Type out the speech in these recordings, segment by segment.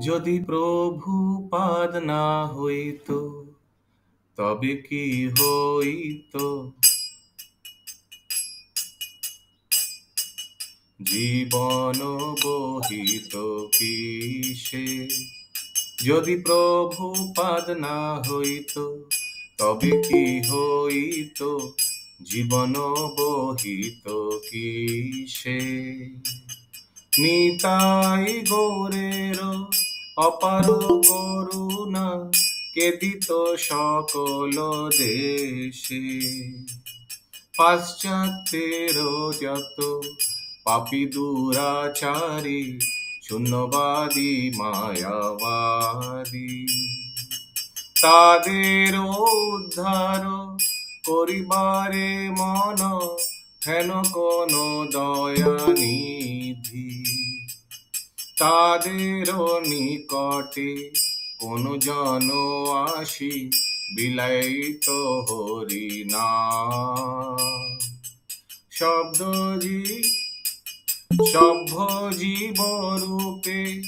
যদি প্রভুপাদ না হইত তবে কি হইত? জীবন বহিত কিসে? যদি প্রভুপাদ না হইত তবে কি হইত? জীবন বহিত কিসে? নিতাই গৌরের অপার করুণা কেদিত সকল দেশে। পাশ্চাত্যের যত পাপী দুরাচারী শূন্যবাদী মায়াবাদী, তাদের উদ্ধার করিবারে মন হেন কোন দয়ানিধি। তাদের নিকটে কোন জন আসি বিলাইত হরি নাম। সভ্য জীব রূপে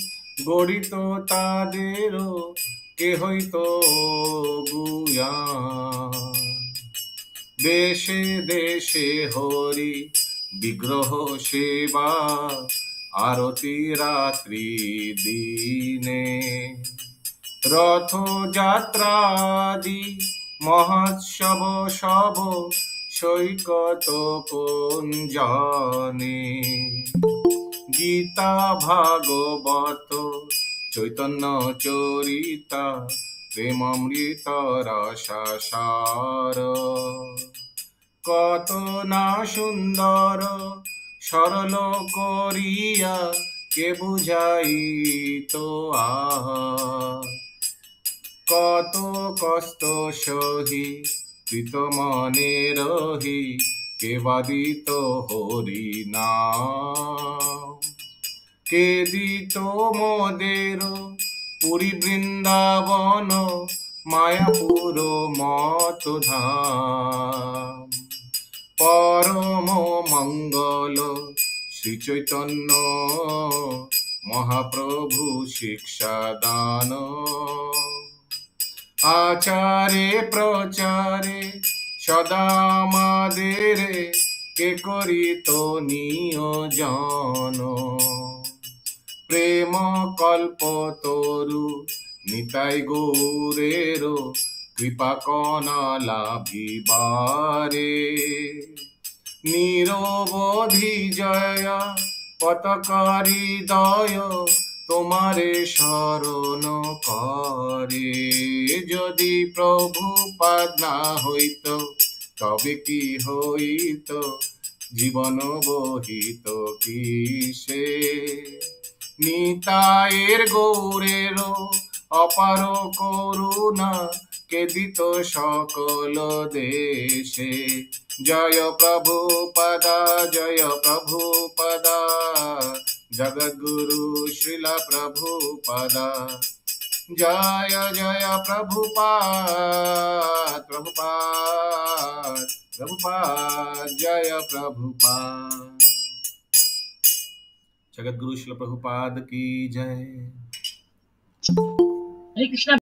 গড়িত তাদের কেহই তো গুয়ান। দেশে দেশে হরি বিগ্রহ সেবা আরতি রাত্রি দিনে। রথ যাত্রাদি মহোৎসব সব সৈকত কুঞ্জনে। গীতা ভাগবত চৈতন্য চরিতা প্রেমামৃত রসাসার। কত না সুন্দর সরল করিয়া কে বুঝাইত আর। কত কষ্ট সহি কৃত মনে রহি কে বাদিত হরি নাম। কে দিত মোদের পুরী বৃন্দাবন মায়াপুর মত ধাম। পরম মঙ্গল শ্রী চৈতন্য মহাপ্রভু শিক্ষা দান। আচারে প্রচারে সদা আমাদের কে করিত নিয়োজন। প্রেম কল্প তরু নিতাই গৌরের কৃপা কণা লাভিবারে। নিরবধি জয় পতকারি দয় তোমারে শরণ করে। যদি প্রভুপাদ না হইত তবে কি হইত? জীবন বহিত কিসে? নিতায়ের গৌরের অপার করুণা কেদিত সকল দেশে। জয় প্রভুপদা জয় প্রভুপদা জগদ্গুরু শ্রীল প্রভুপদা। জয় জয় প্রভুপাদ প্রভুপাদ प्रभुपाद जय प्रभुपाद। जगत गुरु श्रील प्रभुपाद की जय। हरे कृष्णा।